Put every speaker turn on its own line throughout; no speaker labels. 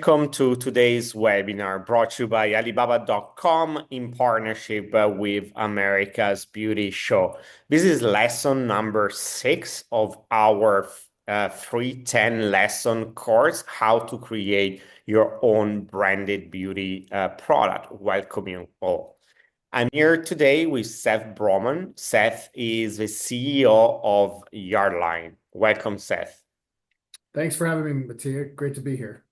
Welcome to today's webinar brought to you by Alibaba.com in partnership with America's Beauty Show. This is lesson number 6 of our free 10 lesson course, How to Create Your Own Branded Beauty Product. Welcome you all. I'm here today with Seth Broman. Seth is the CEO of Yardline. Welcome, Seth.
Thanks for having me, Mattia. Great to be here.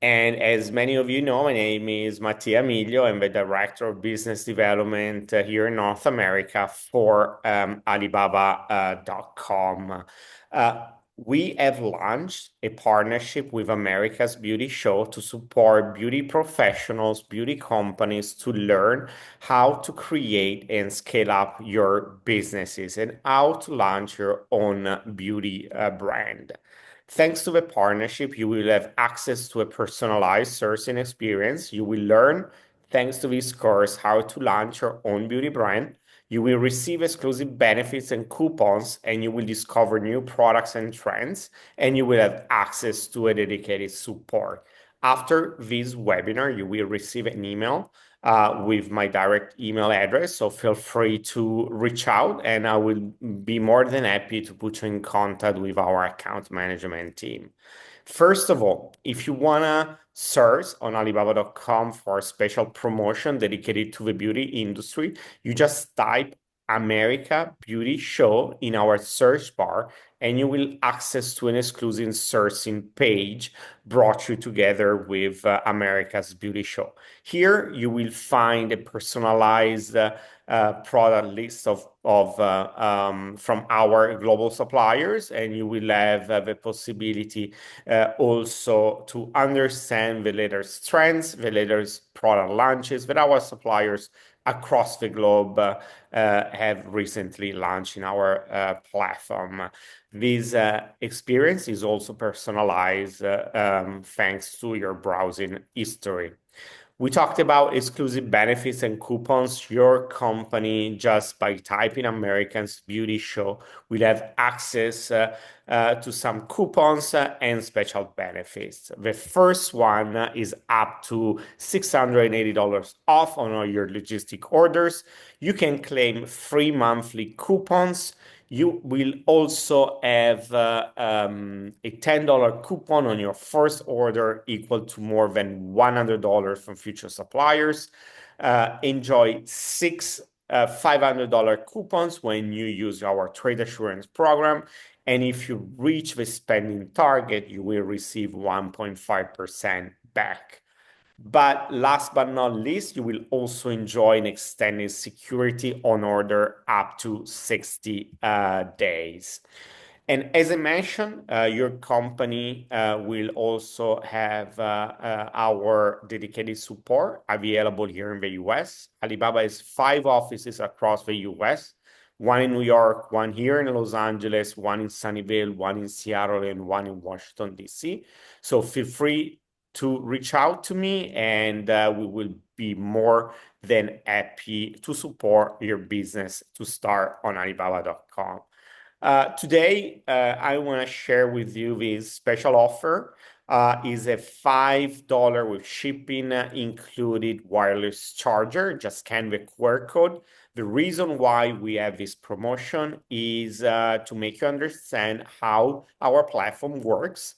And as many of you know, my name is Mattia Miglio. I'm the Director of Business Development here in North America for Alibaba.com. We have launched a partnership with America's Beauty Show to support beauty professionals, beauty companies to learn how to create and scale up your businesses and how to launch your own beauty brand. Thanks to the partnership, you will have access to a personalized sourcing experience. You will learn, thanks to this course, how to launch your own beauty brand. You will receive exclusive benefits and coupons, and you will discover new products and trends, and you will have access to a dedicated support. After this webinar, you will receive an email with my direct email address. So feel free to reach out and I will be more than happy to put you in contact with our account management team. First of all, if you want to search on Alibaba.com for a special promotion dedicated to the beauty industry, you just type America Beauty Show in our search bar and you will access to an exclusive sourcing page brought you together with America's Beauty Show. Here you will find a personalized product list from our global suppliers, and you will have the possibility also to understand the latest trends, the latest product launches that our suppliers across the globe have recently launched in our platform. This experience is also personalized thanks to your browsing history. We talked about exclusive benefits and coupons. Your company, just by typing American's Beauty Show, will have access to some coupons and special benefits. The first one is up to $680 off on all your logistic orders. You can claim free monthly coupons. You will also have a $10 coupon on your first order equal to more than $100 from future suppliers. Enjoy 6 $500 coupons when you use our trade assurance program. And if you reach the spending target, you will receive 1.5% back. But last but not least, you will also enjoy an extended security on order up to 60 days. And as I mentioned, your company will also have our dedicated support available here in the US. Alibaba has 5 offices across the US, one in New York, one here in Los Angeles, one in Sunnyvale, one in Seattle, and one in Washington, D.C. So feel free to reach out to me and we will be more than happy to support your business to start on Alibaba.com. Today, I want to share with you this special offer. Is a $5 with shipping included wireless charger. Just scan the QR code. The reason why we have this promotion is to make you understand how our platform works.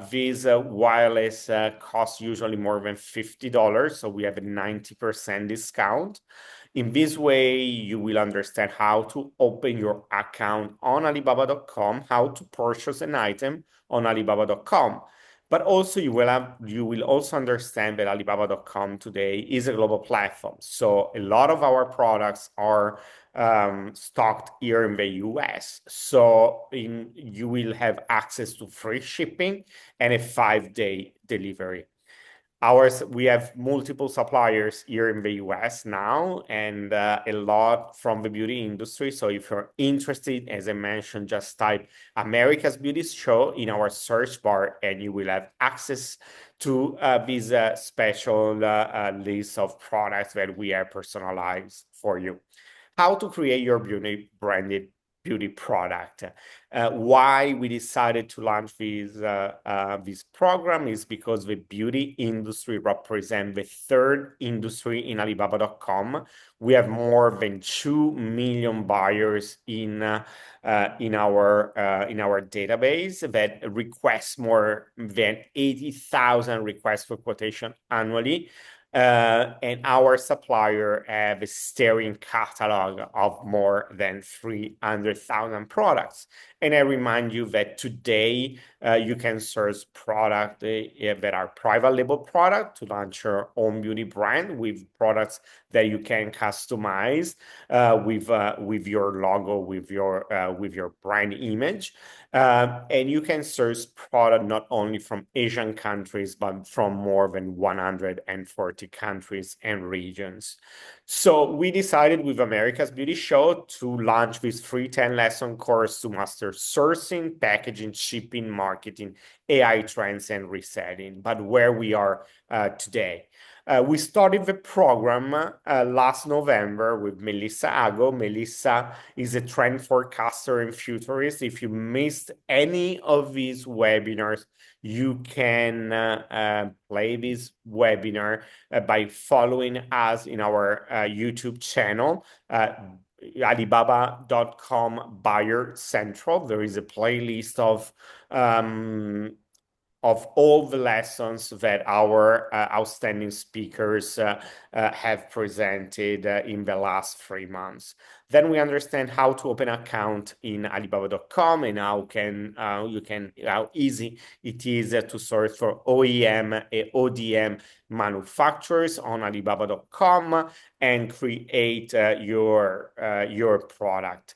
This wireless costs usually more than $50, so we have a 90% discount. In this way, you will understand how to open your account on Alibaba.com, how to purchase an item on Alibaba.com. But also you will also understand that Alibaba.com today is a global platform. So a lot of our products are stocked here in the US. So you will have access to free shipping and a 5-day delivery. We have multiple suppliers here in the US now and a lot from the beauty industry. So if you're interested, as I mentioned, just type America's Beauty Show in our search bar and you will have access to this special list of products that we have personalized for you. How to create your branded beauty product. Why we decided to launch this program is because the beauty industry represents the third industry in Alibaba.com. We have more than 2 million buyers in our database that request more than 80,000 requests for quotation annually. And our supplier have a staring catalog of more than 300,000 products. And I remind you that today you can search products that are private label product to launch your own beauty brand with products that you can customize with your logo, with your brand image. And you can search product not only from Asian countries, but from more than 140 countries and regions. So we decided with America's Beauty Show to launch this free 10 lesson course to master sourcing, packaging, shipping, marketing, AI trends, and reselling. But where we are today. We started the program last November with Melissa Ago. Melissa is a trend forecaster and futurist. If you missed any of these webinars, you can play this webinar by following us in our YouTube channel. Alibaba.com Buyer Central. There is a playlist of all the lessons that our outstanding speakers have presented in the last 3 months. Then we understand how to open an account in Alibaba.com and how easy it is to search for OEM and ODM manufacturers on Alibaba.com and create your product.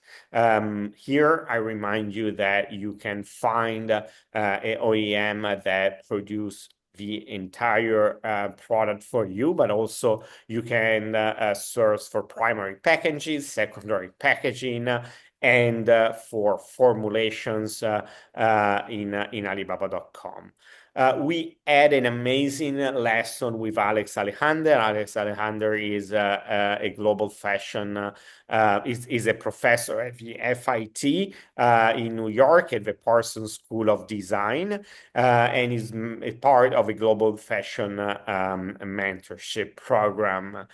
Here, I remind you that you can find an OEM that produce the entire product for you, but also you can search for primary packaging, secondary packaging, and for formulations in Alibaba.com. We had an amazing lesson with Alex Alejandro. Alex Alejandro is a global fashion, is a professor at the FIT in New York at the Parsons School of Design, and is a part of a global fashion mentorship program.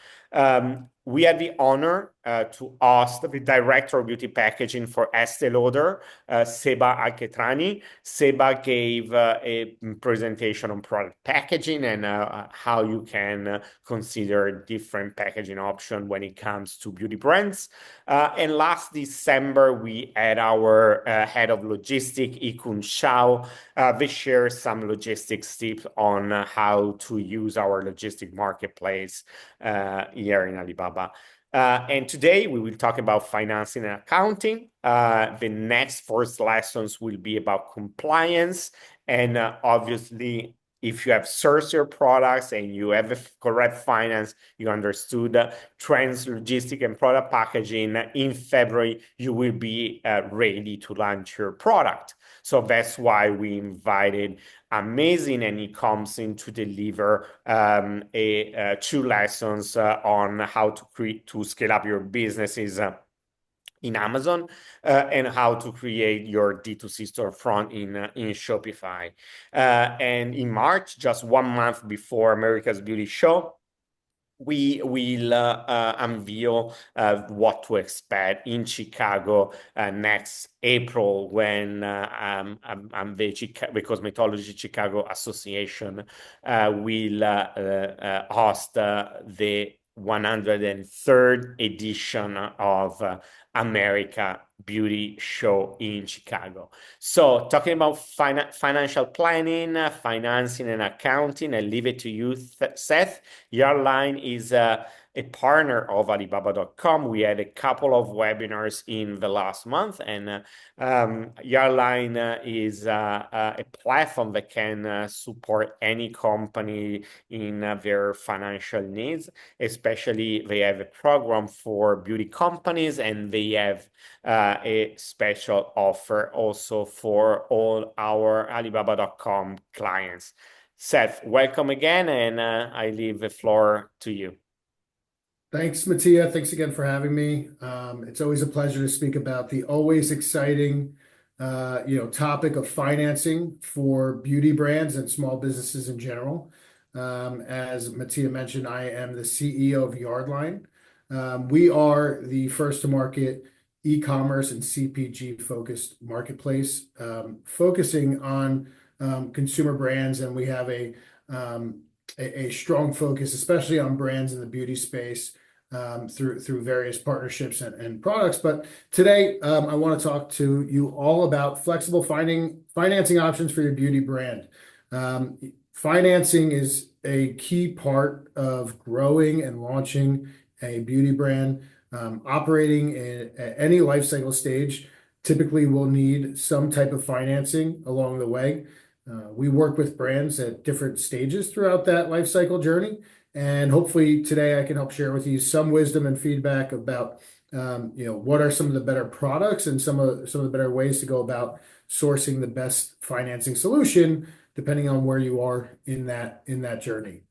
We had the honor to host the director of beauty packaging for Estee Lauder, Seba Alketrani. Seba gave a presentation on product packaging and how you can consider different packaging options when it comes to beauty brands. And last December, we had our head of logistics, Ikun Shao. They share some logistics tips on how to use our logistic marketplace here in Alibaba. And today we will talk about financing and accounting. The next first lessons will be about compliance. And obviously, if you have sourced your products and you have the correct finance, you understood trends, logistic, and product packaging, in February, you will be ready to launch your product. So that's why we invited Amazing and e-coms in to deliver two lessons on how to scale up your businesses in Amazon and how to create your D2C storefront in Shopify. And in March, just 1 month before America's Beauty Show, we will unveil what to expect in Chicago next April when the Cosmetology Chicago Association will host the 103rd edition of America Beauty Show in Chicago. So talking about financial planning, financing, and accounting, I leave it to you, Seth. Yarline is a partner of Alibaba.com. We had a couple of webinars in the last month, and Yarline is a platform that can support any company in their financial needs. Especially, they have a program for beauty companies, and they have a special offer also for all our Alibaba.com clients. Seth, welcome again, and I leave the floor to you.
Thanks, Mattia. Thanks again for having me. It's always a pleasure to speak about the always exciting, topic of financing for beauty brands and small businesses in general. As Mattia mentioned, I am the CEO of Yardline. We are the first to market e-commerce and CPG focused marketplace, focusing on consumer brands, and we have um, a strong focus, especially on brands in the beauty space, through various partnerships and products. But today, I want to talk to you all about flexible financing options for your beauty brand. Financing is a key part of growing and launching a beauty brand. Operating at any life cycle stage typically will need some type of financing along the way. We work with brands at different stages throughout that life cycle journey. And hopefully today I can help share with you some wisdom and feedback about, what are some of the better products and some of the better ways to go about sourcing the best financing solution, depending on where you are in that journey.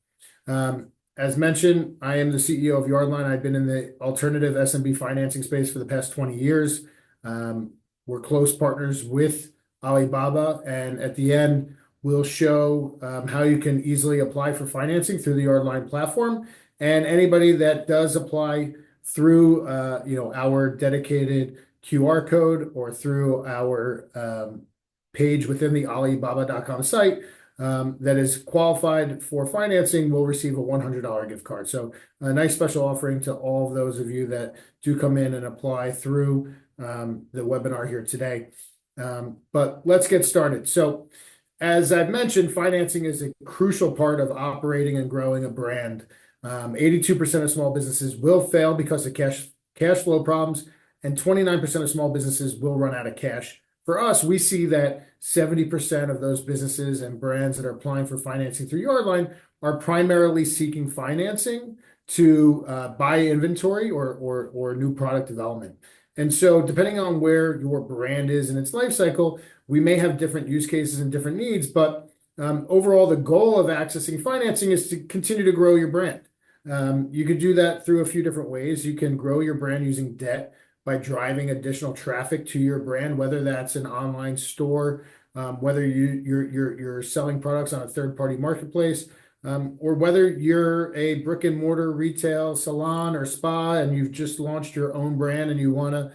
As mentioned, I am the CEO of Yardline. I've been in the alternative SMB financing space for the past 20 years. We're close partners with Alibaba, and at the end, we'll show how you can easily apply for financing through the Yardline platform. And anybody that does apply through, our dedicated QR code or through our page within the Alibaba.com site, that is qualified for financing will receive a $100 gift card. So a nice special offering to all of those of you that do come in and apply through the webinar here today. But let's get started. So as I've mentioned, financing is a crucial part of operating and growing a brand. 82% of small businesses will fail because of cash flow problems, and 29% of small businesses will run out of cash. For us, we see that 70% of those businesses and brands that are applying for financing through Yardline are primarily seeking financing to buy inventory or new product development. And so, depending on where your brand is in its life cycle, we may have different use cases and different needs, but overall, the goal of accessing financing is to continue to grow your brand. You could do that through a few different ways. You can grow your brand using debt by driving additional traffic to your brand, whether that's an online store, whether you're selling products on a third-party marketplace, or whether you're a brick and mortar retail salon or spa and you've just launched your own brand and you want to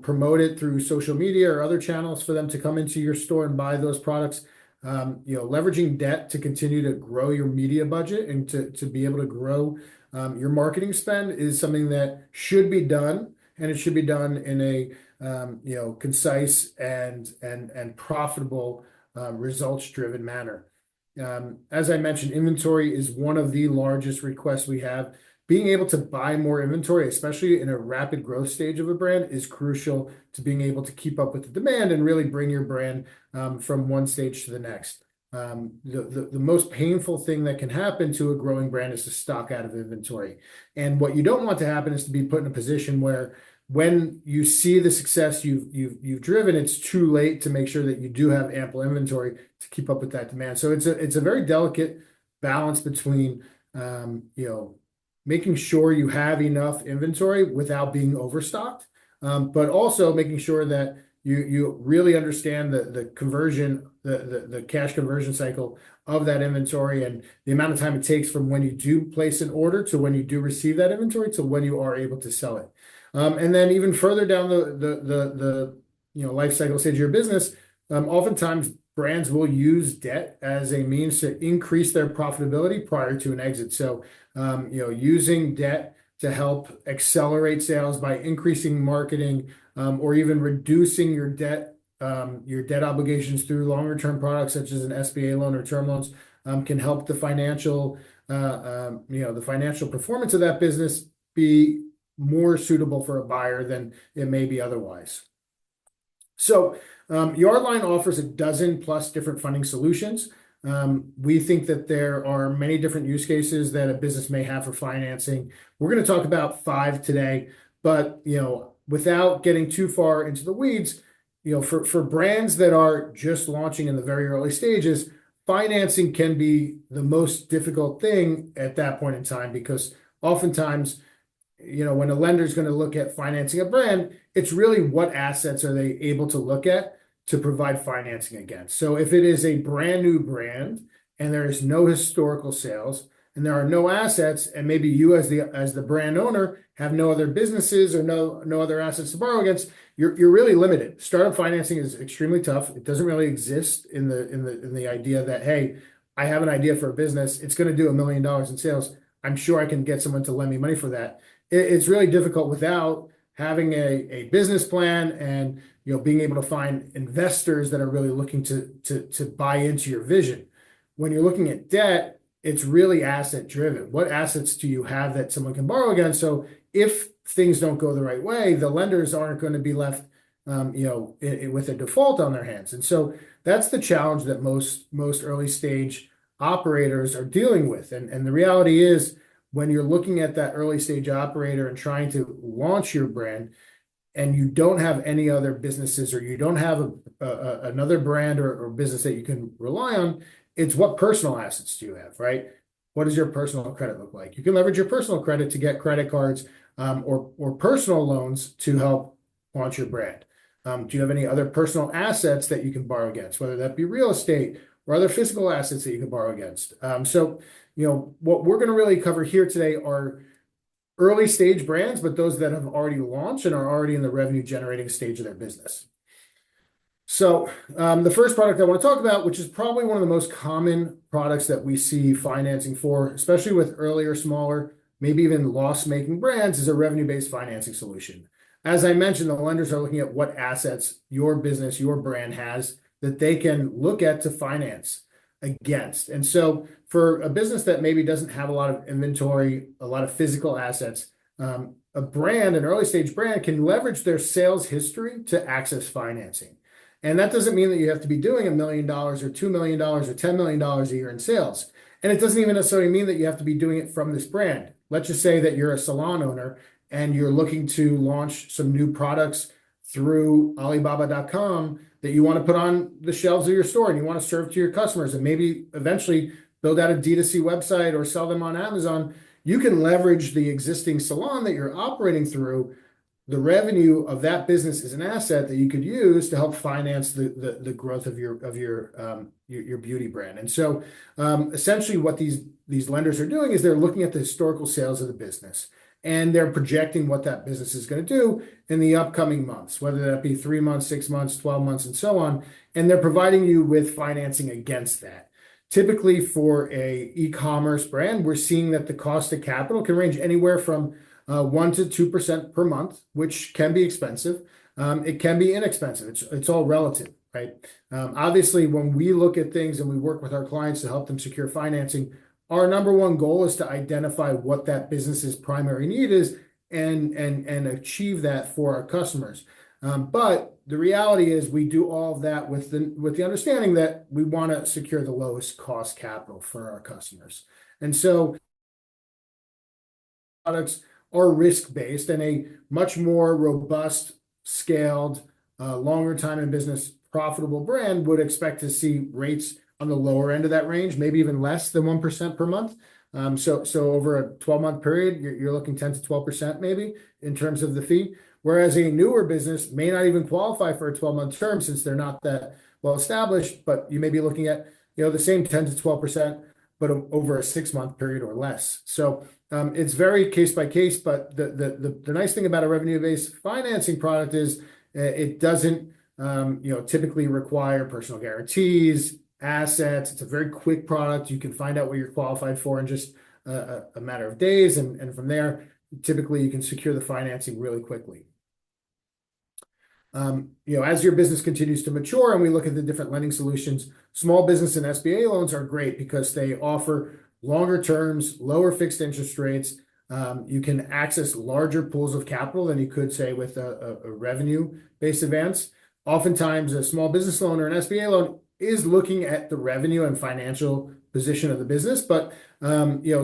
promote it through social media or other channels for them to come into your store and buy those products. Leveraging debt to continue to grow your media budget and to be able to grow your marketing spend is something that should be done, and it should be done in a concise and profitable, results-driven manner. As I mentioned, inventory is one of the largest requests we have. Being able to buy more inventory, especially in a rapid growth stage of a brand, is crucial to being able to keep up with the demand and really bring your brand from one stage to the next. The most painful thing that can happen to a growing brand is to stock out of inventory. And what you don't want to happen is to be put in a position where when you see the success you've driven, it's too late to make sure that you do have ample inventory to keep up with that demand. So it's a very delicate balance between making sure you have enough inventory without being overstocked, but also making sure that you really understand the conversion, the cash conversion cycle of that inventory and the amount of time it takes from when you do place an order to when you do receive that inventory to when you are able to sell it. And then even further down the life cycle stage of your business, oftentimes brands will use debt as a means to increase their profitability prior to an exit. So using debt to help accelerate sales by increasing marketing, or even reducing your debt obligations through longer term products such as an SBA loan or term loans, can help the financial performance of that business be more suitable for a buyer than it may be otherwise. So Yardline offers a dozen plus different funding solutions. We think that there are many different use cases that a business may have for financing. We're going to talk about 5 today, but without getting too far into the weeds, for brands that are just launching in the very early stages, financing can be the most difficult thing at that point in time because oftentimes when a lender is going to look at financing a brand, it's really what assets are they able to look at to provide financing against. So if it is a brand new brand and there is no historical sales and there are no assets, and maybe you as the brand owner have no other businesses or no other assets to borrow against, you're really limited. Startup financing is extremely tough. It doesn't really exist in the idea that, hey, I have an idea for a business. It's going to do $1 million in sales. I'm sure I can get someone to lend me money for that. It's really difficult without having a business plan and being able to find investors that are really looking to buy into your vision. When you're looking at debt, it's really asset driven. What assets do you have that someone can borrow against? So if things don't go the right way, the lenders aren't going to be left with a default on their hands. And so that's the challenge that most early stage operators are dealing with. And the reality is, when you're looking at that early stage operator and trying to launch your brand, and you don't have any other businesses, or you don't have another brand or business that you can rely on, it's what personal assets do you have, right? What does your personal credit look like? You can leverage your personal credit to get credit cards, or personal loans to help launch your brand. Do you have any other personal assets that you can borrow against, whether that be real estate or other physical assets that you can borrow against? So, what we're going to really cover here today are early stage brands, but those that have already launched and are already in the revenue generating stage of their business. So the first product I want to talk about, which is probably one of the most common products that we see financing for, especially with earlier, smaller, maybe even loss-making brands, is a revenue-based financing solution. As I mentioned, the lenders are looking at what assets your business, your brand has that they can look at to finance against. And so for a business that maybe doesn't have a lot of inventory, a lot of physical assets, a brand, an early stage brand, can leverage their sales history to access financing. And that doesn't mean that you have to be doing $1 million or $2 million or $10 million a year in sales. And it doesn't even necessarily mean that you have to be doing it from this brand. Let's just say that you're a salon owner and you're looking to launch some new products through Alibaba.com that you want to put on the shelves of your store and you want to serve to your customers, and maybe eventually build out a D2C website or sell them on Amazon. You can leverage the existing salon that you're operating through. The revenue of that business is an asset that you could use to help finance the growth of your beauty brand. And so essentially what these lenders are doing is they're looking at the historical sales of the business, and they're projecting what that business is going to do in the upcoming months, whether that be 3 months, 6 months, 12 months, and so on. And they're providing you with financing against that. Typically for a e-commerce brand, we're seeing that the cost of capital can range anywhere from 1 to 2% per month, which can be expensive. It can be inexpensive. It's all relative, right? Obviously, when we look at things and we work with our clients to help them secure financing, our number one goal is to identify what that business's primary need is and achieve that for our customers. But the reality is we do all of that with the understanding that we want to secure the lowest cost capital for our customers. And so products are risk-based, and a much more robust, scaled, longer time in business, profitable brand would expect to see rates on the lower end of that range, maybe even less than 1% per month. So over a 12-month period, you're looking 10 to 12% maybe in terms of the fee. Whereas a newer business may not even qualify for a 12-month term since they're not that well established, but you may be looking at the same 10 to 12%, but over a 6-month period or less. So it's very case by case, but the nice thing about a revenue-based financing product is it doesn't typically require personal guarantees, assets. It's a very quick product. You can find out what you're qualified for in just a matter of days, and from there, typically you can secure the financing really quickly. As your business continues to mature and we look at the different lending solutions, small business and SBA loans are great because they offer longer terms, lower fixed interest rates. You can access larger pools of capital than you could, say, with a revenue-based advance. Oftentimes, a small business loan or an SBA loan is looking at the revenue and financial position of the business, but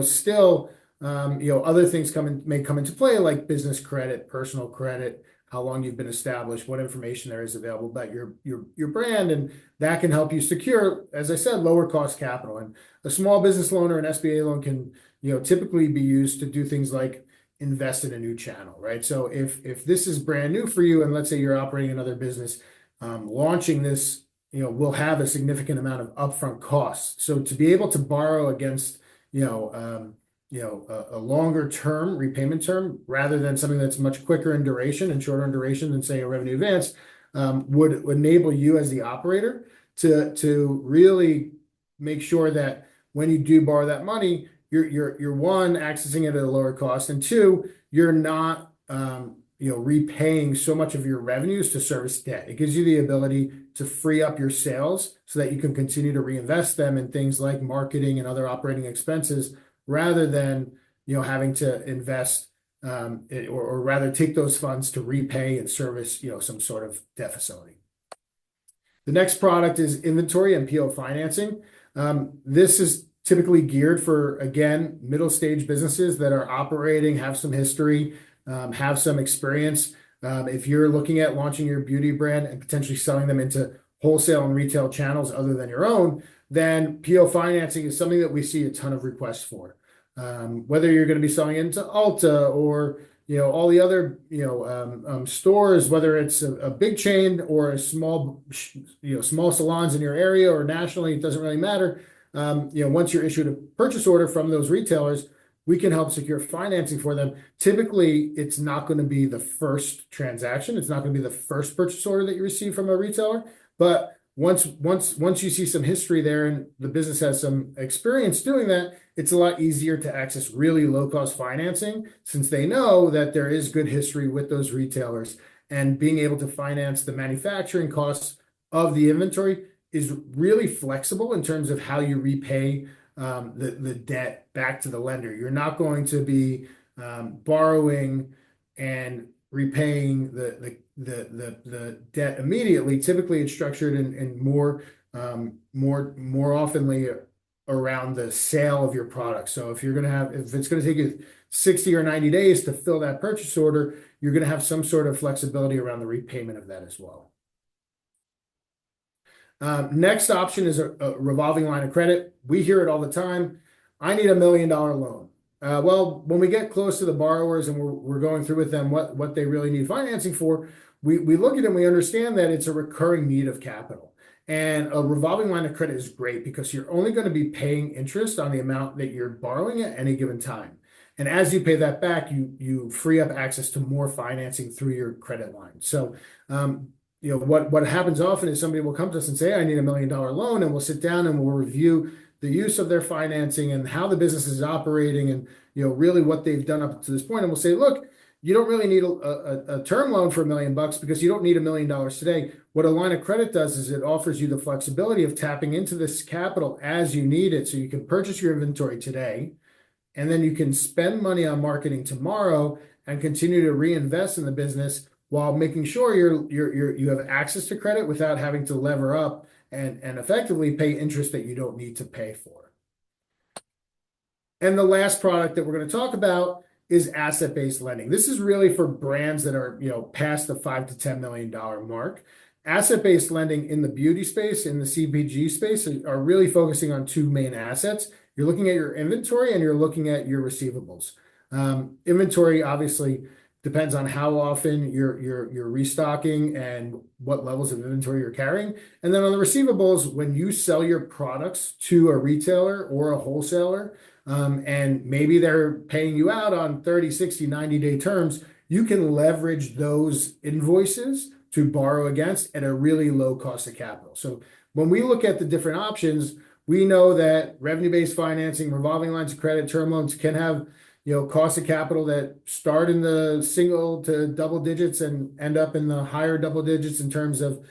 still, other things may come into play, like business credit, personal credit, how long you've been established, what information there is available about your brand, and that can help you secure, as I said, lower cost capital. And a small business loan or an SBA loan can typically be used to do things like invest in a new channel, right? So if this is brand new for you, and let's say you're operating another business, launching this, will have a significant amount of upfront costs. So to be able to borrow against, a longer term repayment term rather than something that's much quicker in duration and shorter in duration than say a revenue advance, would enable you as the operator to really make sure that when you do borrow that money, you're one, accessing it at a lower cost, and two, you're not repaying so much of your revenues to service debt. It gives you the ability to free up your sales so that you can continue to reinvest them in things like marketing and other operating expenses rather than having to invest or rather take those funds to repay and service some sort of debt facility. The next product is inventory and PO financing. This is typically geared for, again, middle stage businesses that are operating, have some history, have some experience. If you're looking at launching your beauty brand and potentially selling them into wholesale and retail channels other than your own, then PO financing is something that we see a ton of requests for. Whether you're going to be selling into Ulta or all the other stores, whether it's a big chain or a small small salons in your area or nationally, it doesn't really matter. Once you're issued a purchase order from those retailers, we can help secure financing for them. Typically, it's not going to be the first transaction. It's not going to be the first purchase order that you receive from a retailer. But once you see some history there and the business has some experience doing that, it's a lot easier to access really low-cost financing since they know that there is good history with those retailers. And being able to finance the manufacturing costs of the inventory is really flexible in terms of how you repay the debt back to the lender. You're not going to be borrowing and repaying the debt immediately. Typically, it's structured in more oftenly around the sale of your product. So if it's going to take you 60 or 90 days to fill that purchase order, you're going to have some sort of flexibility around the repayment of that as well. Next option is a revolving line of credit. We hear it all the time. I need $1 million loan. Well, when we get close to the borrowers and we're going through with them what they really need financing for, we look at it and we understand that it's a recurring need of capital. And a revolving line of credit is great because you're only going to be paying interest on the amount that you're borrowing at any given time. And as you pay that back, you free up access to more financing through your credit line. So what happens often is somebody will come to us and say, I need $1 million loan, and we'll sit down and we'll review the use of their financing and how the business is operating and really what they've done up to this point. And we'll say, look, you don't really need a term loan for $1 million because you don't need $1 million today. What a line of credit does is it offers you the flexibility of tapping into this capital as you need it. So you can purchase your inventory today, and then you can spend money on marketing tomorrow and continue to reinvest in the business while making sure you have access to credit without having to lever up and effectively pay interest that you don't need to pay for. And the last product that we're going to talk about is asset-based lending. This is really for brands that are past the $5 to $10 million mark. Asset-based lending in the beauty space, in the CPG space, are really focusing on two main assets. You're looking at your inventory and you're looking at your receivables. Inventory obviously depends on how often you're restocking and what levels of inventory you're carrying. And then on the receivables, when you sell your products to a retailer or a wholesaler, and maybe they're paying you out on 30, 60, 90-day terms, you can leverage those invoices to borrow against at a really low cost of capital. So when we look at the different options, we know that revenue-based financing, revolving lines of credit, term loans can have cost of capital that start in the single to double digits and end up in the higher double digits in terms of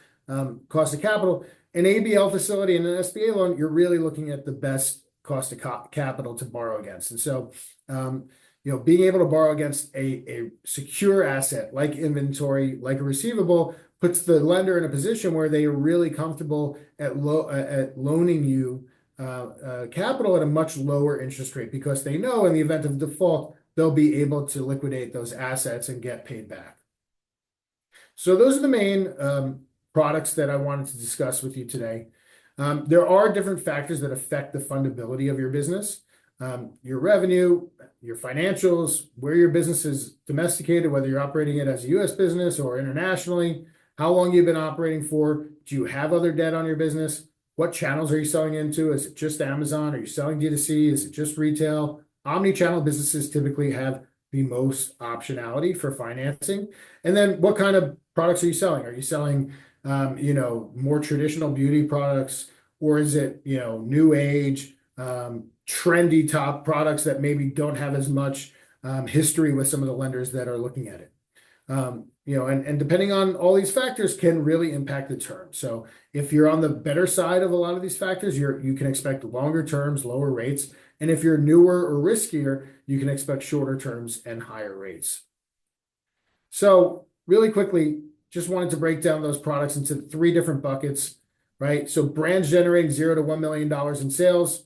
cost of capital. An ABL facility and an SBA loan, you're really looking at the best cost of capital to borrow against. And so, being able to borrow against a secure asset like inventory, like a receivable, puts the lender in a position where they are really comfortable at loaning you capital at a much lower interest rate because they know in the event of default, they'll be able to liquidate those assets and get paid back. So those are the main products that I wanted to discuss with you today. There are different factors that affect the fundability of your business. your revenue, your financials, where your business is domesticated, whether you're operating it as a US business or internationally, how long you've been operating for, do you have other debt on your business? What channels are you selling into? Is it just Amazon? Are you selling D2C? Is it just retail? Omni-channel businesses typically have the most optionality for financing. And then what kind of products are you selling? Are you selling, more traditional beauty products, or is it, new age, trendy top products that maybe don't have as much history with some of the lenders that are looking at it? And depending on all these factors can really impact the term. So if you're on the better side of a lot of these factors, you can expect longer terms, lower rates. And if you're newer or riskier, you can expect shorter terms and higher rates. So really quickly, just wanted to break down those products into three different buckets, right? So brands generating $0 to $1 million in sales.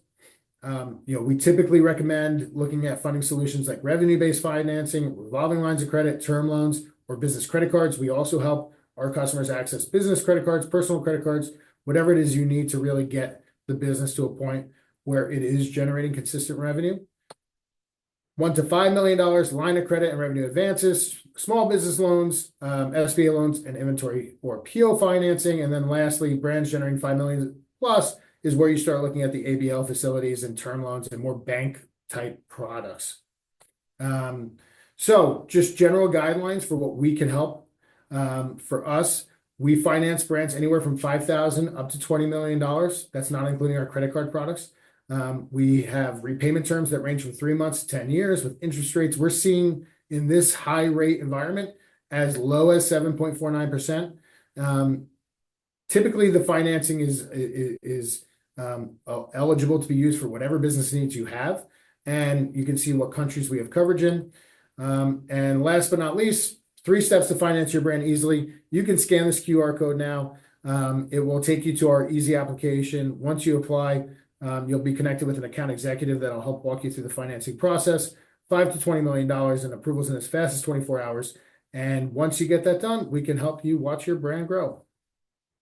We typically recommend looking at funding solutions like revenue-based financing, revolving lines of credit, term loans, or business credit cards. We also help our customers access business credit cards, personal credit cards, whatever it is you need to really get the business to a point where it is generating consistent revenue. $1 to $5 million line of credit and revenue advances, small business loans, SBA loans, and inventory or PO financing. And then lastly, brands generating 5 million plus is where you start looking at the ABL facilities and term loans and more bank type products. So just general guidelines for what we can help. For us, we finance brands anywhere from $5,000 up to $20 million. That's not including our credit card products. We have repayment terms that range from 3 months to 10 years with interest rates we're seeing in this high rate environment as low as 7.49%. Typically, the financing is eligible to be used for whatever business needs you have. And you can see what countries we have coverage in. And last but not least, 3 steps to finance your brand easily. You can scan this QR code now. It will take you to our easy application. Once you apply, you'll be connected with an account executive that'll help walk you through the financing process. $5 to $20 million in approvals in as fast as 24 hours. And once you get that done, we can help you watch your brand grow.